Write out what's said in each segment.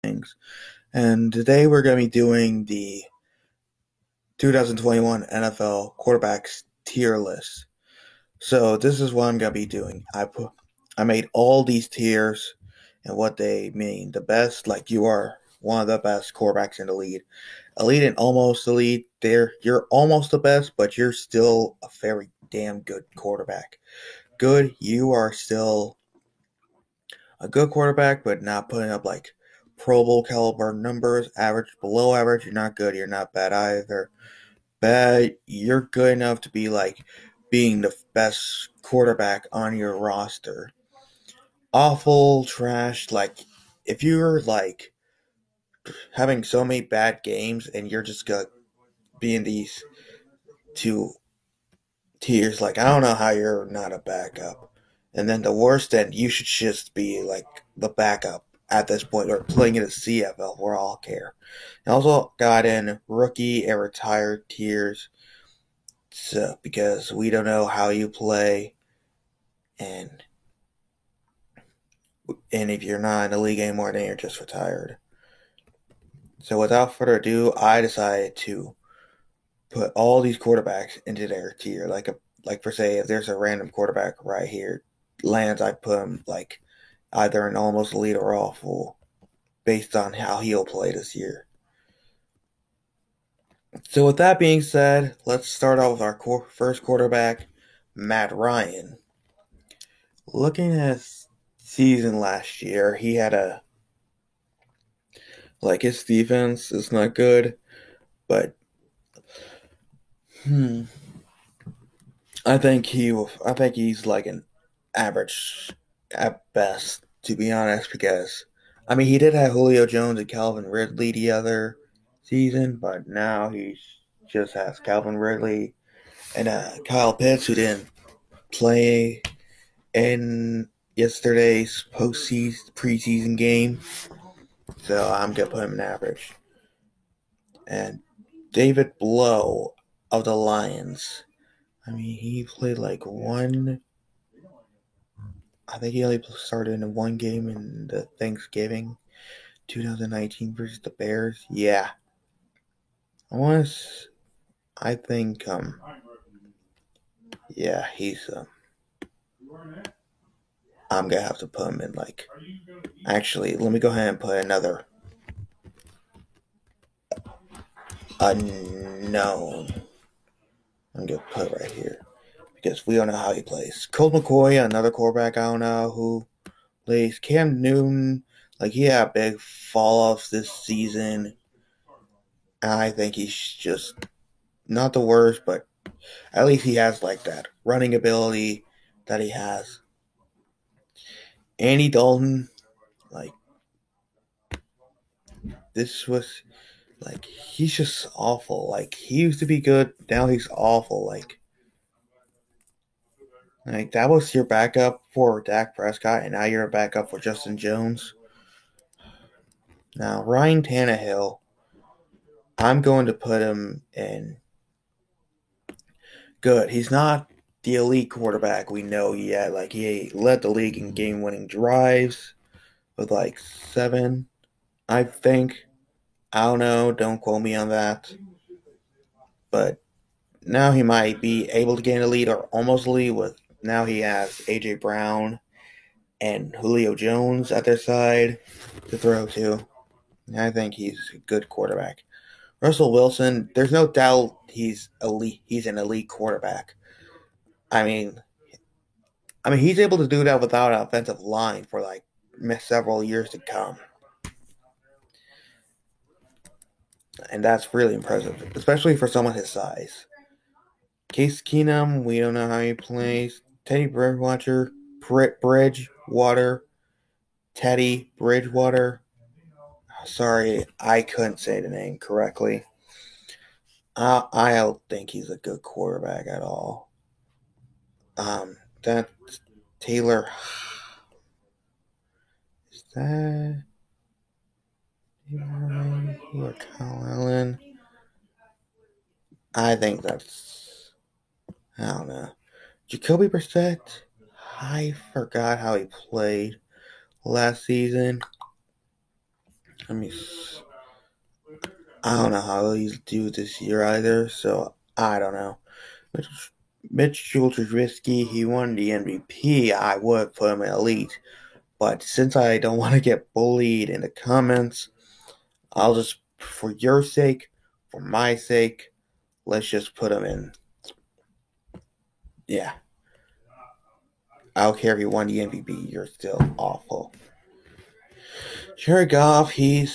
things. And today we're going to be doing the 2021 NFL quarterbacks tier list. So this is what I'm going to be doing. I made all these tiers and what they mean. The best, like you are one of the best quarterbacks in the league. Elite and almost elite. You're almost the best, but you're still a very damn good quarterback. Good, you are still a good quarterback, but not putting up like Pro Bowl caliber numbers. Average, below average. You're not good. You're not bad either. Bad. You're good enough to be like being the best quarterback on your roster. Awful, trash. Like if you're like having so many bad games and you're just gonna be in these two tiers, like I don't know how you're not a backup. And then the worst, then you should just be like the backup at this point, or playing in the CFL. We're all care. I also got in rookie and retired tiers, so because we don't know how you play, and if you're not in the league anymore, then you're just retired. So without further ado, I decided to put all these quarterbacks into their tier. Like for say, if there's a random quarterback right here lands, I put him like either an almost elite or awful based on how he'll play this year. So with that being said, let's start off with our first quarterback, Matt Ryan. Looking at his season last year, he had his defense is not good, but hmm, I think he's like an average at best, to be honest, because I mean he did have Julio Jones and Calvin Ridley the other season, but now he just has Calvin Ridley and Kyle Pitts, who didn't play in yesterday's preseason game. So I'm gonna put him in average. And David Blow of the Lions. I mean, he played like one. I think he only started in one game in the Thanksgiving 2019 versus the Bears. Yeah, I want to. I think yeah, he's I'm gonna have to put him in like. Actually, let me go ahead and put another unknown. I'm gonna put right here because we don't know how he plays. Colt McCoy, another quarterback. I don't know who plays. Cam Newton, like he had a big fall off this season. I think he's just not the worst, but at least he has like that running ability that he has. Andy Dalton, like this was like he's just awful. Like he used to be good, now he's awful. Like that was your backup for Dak Prescott, and now you're a backup for Justin Jones. Now Ryan Tannehill, I'm going to put him in good. He's not the elite quarterback we know yet. Like he led the league in game-winning drives with like 7, I think. I don't know. Don't quote me on that. But now he might be able to gain a lead or almost a lead with now he has AJ Brown and Julio Jones at their side to throw to. I think he's a good quarterback. Russell Wilson, there's no doubt he's elite. He's an elite quarterback. I mean, he's able to do that without an offensive line for like several years to come, and that's really impressive, especially for someone his size. Case Keenum, we don't know how he plays. Teddy Bridgewater, Teddy Bridgewater. Sorry, I couldn't say the name correctly. I don't think he's a good quarterback at all. That Taylor, is that or Kyle Allen? I think that's, I don't know. Jacoby Brissett, I forgot how he played last season. I mean, I don't know how he's do this year either, so I don't know. Mitch, Mitch Trubisky, he won the MVP. I would put him in elite, but since I don't want to get bullied in the comments, I'll just, for your sake, for my sake, let's just put him in. Yeah, I don't care if you won the MVP. You're still awful. Jared Goff, he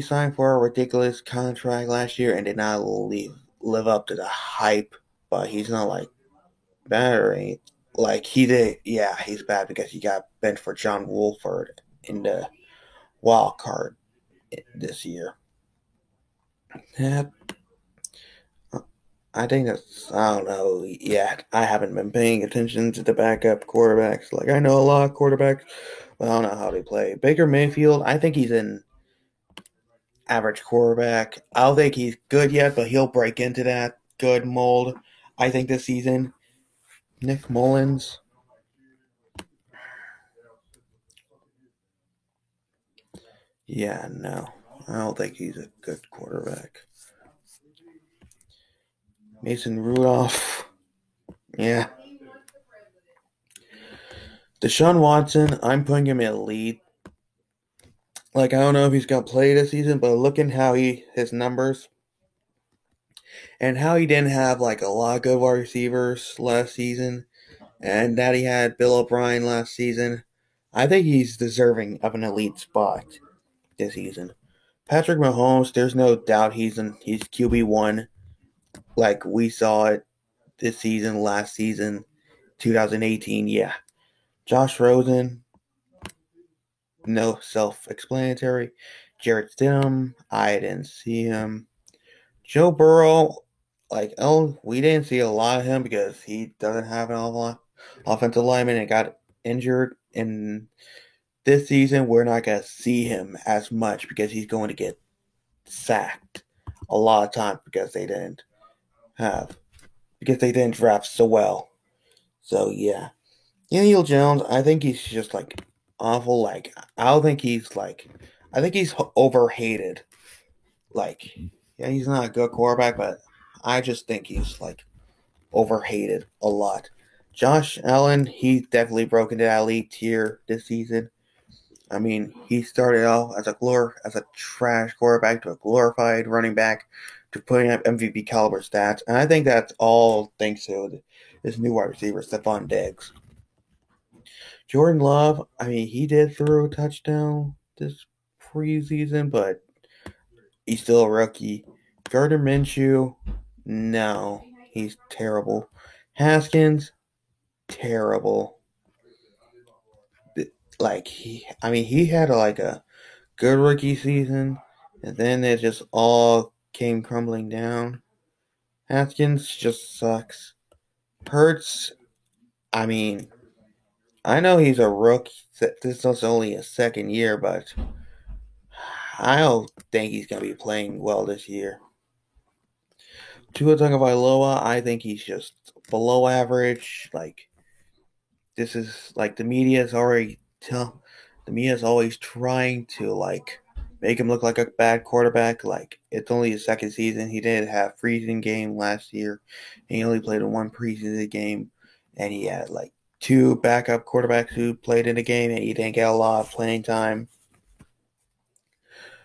signed for a ridiculous contract last year and did not live up to the hype. But he's not like bad or anything. Like he did, yeah, he's bad because he got benched for John Wolford in the wild card this year. Yeah, I think that's, I don't know. Yeah, I haven't been paying attention to the backup quarterbacks. Like I know a lot of quarterbacks, but I don't know how they play. Baker Mayfield, I think he's an average quarterback. I don't think he's good yet, but he'll break into that good mold. I think this season. Nick Mullins, yeah, no, I don't think he's a good quarterback. Mason Rudolph, yeah. Deshaun Watson, I'm putting him in a lead. Like I don't know if he's gonna play this season, but looking how his numbers and how he didn't have like a lot of good wide receivers last season, and that he had Bill O'Brien last season, I think he's deserving of an elite spot this season. Patrick Mahomes, there's no doubt he's QB1 like we saw it this season, last season, 2018. Yeah, Josh Rosen, no self-explanatory. Jarrett Stidham, I didn't see him. Joe Burrow, like oh, we didn't see a lot of him because he doesn't have an awful offensive lineman and got injured. And this season, we're not gonna see him as much because he's going to get sacked a lot of times have because they didn't draft so well. So yeah, Daniel Jones, I think he's just like awful. Like I don't think he's like, I think he's overhated. Like yeah, he's not a good quarterback, but I just think he's like overhated a lot. Josh Allen, he's definitely broken to that elite tier this season. I mean, he started off as a trash quarterback to a glorified running back to putting up MVP caliber stats, and I think that's all thanks to this new wide receiver, Stephon Diggs. Jordan Love, I mean, he did throw a touchdown this preseason, but he's still a rookie. Gardner Minshew, no, he's terrible. Haskins, terrible. Like I mean, he had a good rookie season, and then it just all came crumbling down. Haskins just sucks. Hurts, I mean, I know he's a rookie. This is only his second year, but I don't think he's going to be playing well this year. Tua Tagovailoa, I think he's just below average. Like this is like the media is always trying to like make him look like a bad quarterback. Like it's only his second season. He did have freezing game last year, and he only played in one preseason game, and he had like two backup quarterbacks who played in the game, and he didn't get a lot of playing time.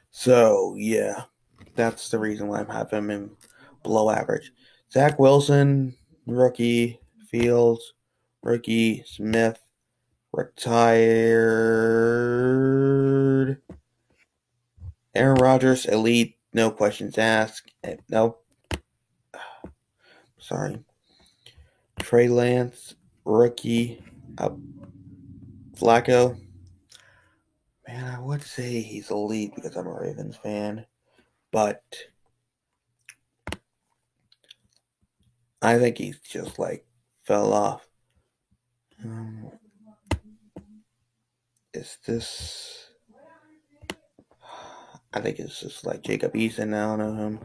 So yeah, that's the reason why I'm having him in below average. Zach Wilson, rookie. Fields, rookie. Smith, retired. Aaron Rodgers, elite, no questions asked. Nope. Sorry. Trey Lance, rookie. Flacco. Man, I would say he's elite because I'm a Ravens fan, but I think he's just like fell off. Um, is this? I think it's just like Jacob Eason. I don't know him.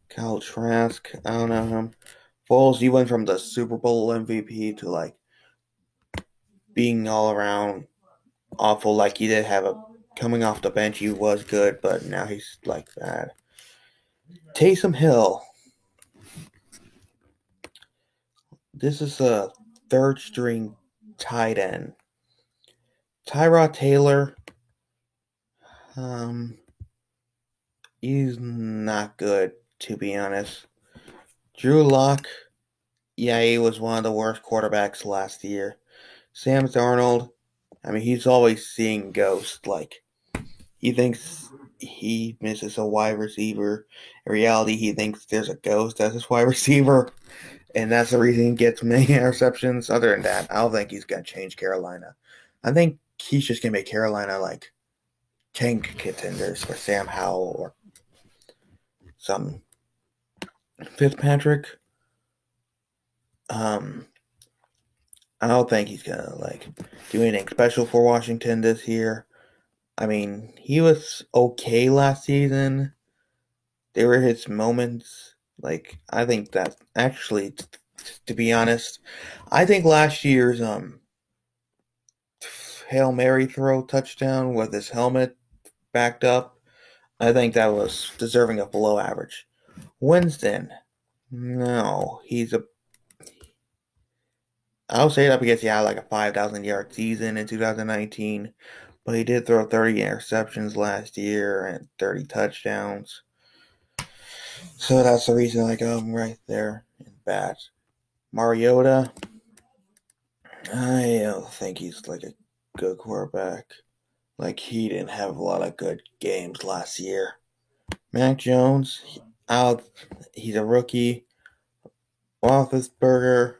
Kyle Trask. I don't know him. Foles, you went from the Super Bowl MVP to like being all around awful. Like he did have a coming off the bench, he was good, but now he's like bad. Taysom Hill. This is a third string tight end. Tyrod Taylor. Um, he's not good, to be honest. Drew Lock. Yeah, he was one of the worst quarterbacks last year. Sam Darnold. I mean, he's always seeing ghosts. Like, he thinks he misses a wide receiver. In reality, he thinks there's a ghost as his wide receiver. And that's the reason he gets many interceptions. Other than that, I don't think he's going to change Carolina. I think he's just going to make Carolina like tank contenders for Sam Howell or some Fitzpatrick. I don't think he's going to like do anything special for Washington this year. I mean, he was okay last season. There were his moments. Like, I think that actually, to be honest, I think last year's Hail Mary throw touchdown with his helmet backed up, I think that was deserving of below average. Winston, no, I'll say that because he had like a 5,000 yard season in 2019, but he did throw 30 interceptions last year and 30 touchdowns. So that's the reason I got him right there in bad. Mariota, I don't think he's like a good quarterback. Like, he didn't have a lot of good games last year. Mac Jones, he's a rookie. Roethlisberger,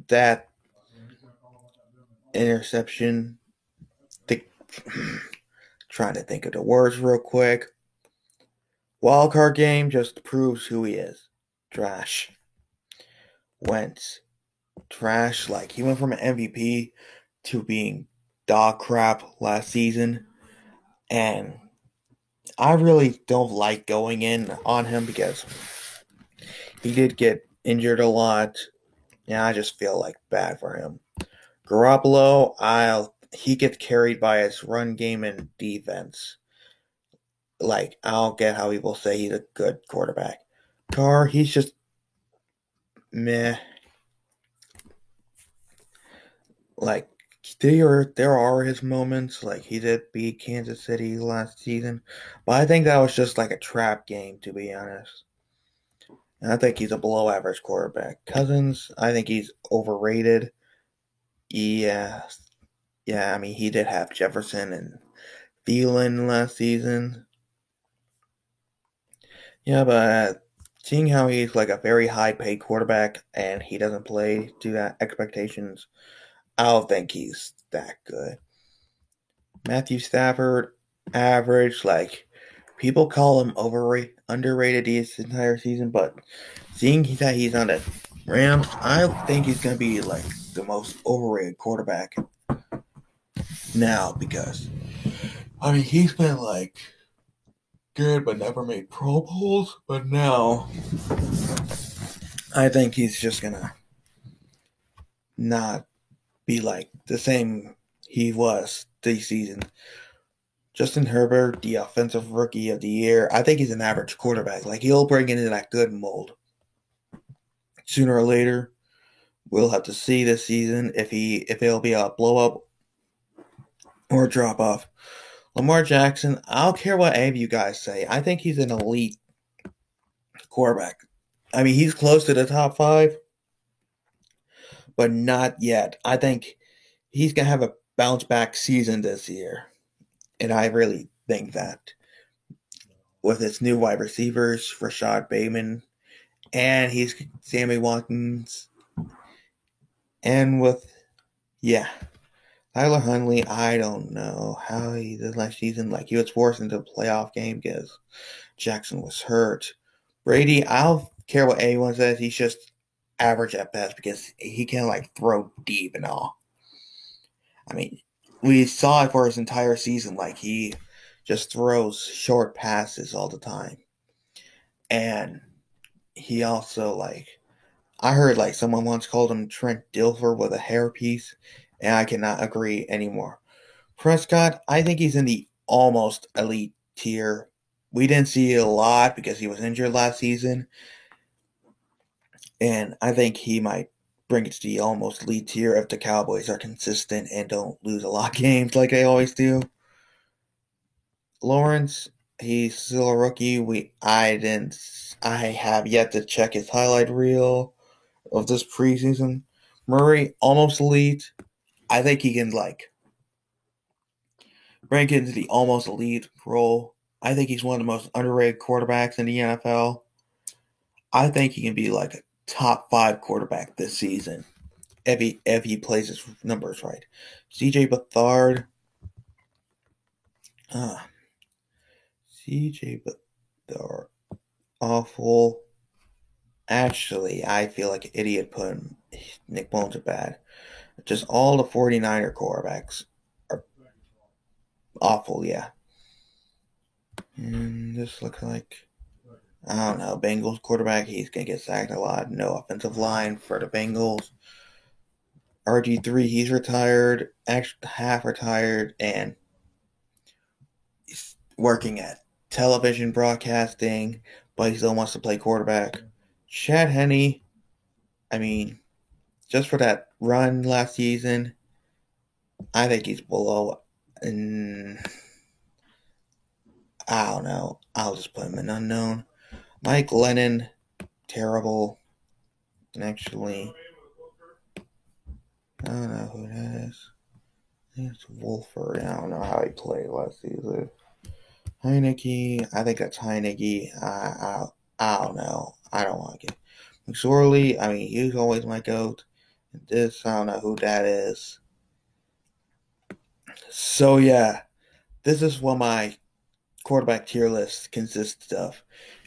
that interception. Trying to think of the words real quick. Wildcard game just proves who he is. Trash. Wentz, trash. Like, he went from an MVP to being dog crap last season, and I really don't like going in on him because he did get injured a lot. Yeah, I just feel like bad for him. Garoppolo, he gets carried by his run game and defense. Like, I don't get how people say he's a good quarterback. Carr, he's just meh. Like, there are his moments. Like, he did beat Kansas City last season, but I think that was just like a trap game, to be honest. And I think he's a below average quarterback. Cousins, I think he's overrated. Yeah, yeah. I mean, he did have Jefferson and Thielen last season. Yeah, but seeing how he's like a very high paid quarterback and he doesn't play to that expectations, I don't think he's that good. Matthew Stafford, average. Like, people call him underrated this entire season, but seeing that he's on the Rams, I think he's gonna be like the most overrated quarterback now because I mean he's been like good but never made Pro Bowls, but now I think he's just gonna not be like the same he was this season. Justin Herbert, the offensive rookie of the year, I think he's an average quarterback. Like, he'll bring into that good mold. Sooner or later, we'll have to see this season if it'll be a blow up or a drop off. Lamar Jackson, I don't care what any of you guys say. I think he's an elite quarterback. I mean, he's close to the top 5, but not yet. I think he's gonna have a bounce back season this year. And I really think that with his new wide receivers, Rashad Bateman, and he's Sammy Watkins, and with, yeah, Tyler Huntley, I don't know how he did last season. Like, he was forced into a playoff game because Jackson was hurt. Brady, I don't care what anyone says. He's just average at best because he can, like, throw deep and all. I mean, we saw it for his entire season. Like, he just throws short passes all the time. And he also, like, I heard, like, someone once called him Trent Dilfer with a hairpiece, and I cannot agree anymore. Prescott, I think he's in the almost elite tier. We didn't see it a lot because he was injured last season, and I think he might bring it to the almost elite tier if the Cowboys are consistent and don't lose a lot of games like they always do. Lawrence, he's still a rookie. I have yet to check his highlight reel of this preseason. Murray, almost elite. I think he can break into the almost elite role. I think he's one of the most underrated quarterbacks in the NFL. I think he can be like a top 5 quarterback this season if he plays his numbers right. CJ Beathard, uh, CJ Beathard, awful. Actually, I feel like an idiot putting Nick Bones at bad. Just all the 49er quarterbacks are awful, yeah. And this looks like, I don't know, Bengals quarterback, he's going to get sacked a lot. No offensive line for the Bengals. RG3, he's retired, actually half retired, and he's working at television broadcasting, but he still wants to play quarterback. Chad Henne, I mean, just for that run last season, I think he's below. And I don't know. I'll just put him in unknown. Mike Lennon, terrible. Actually, I don't know who that is. I think it's Wolford. I don't know how he played last season. Heineke, I think that's Heineke. I don't know. I don't like it. McSorley, I mean, he's always my goat. This, I don't know who that is. So, yeah, this is what my quarterback tier list consists of.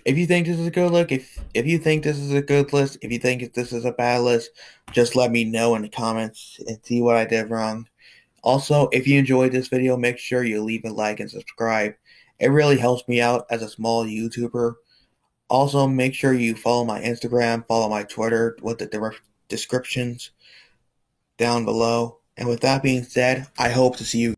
If you think this is a good look, if you think this is a good list, if you think this is a bad list, just let me know in the comments and see what I did wrong. Also, if you enjoyed this video, make sure you leave a like and subscribe. It really helps me out as a small YouTuber. Also, make sure you follow my Instagram, follow my Twitter with the descriptions down below. And with that being said, I hope to see you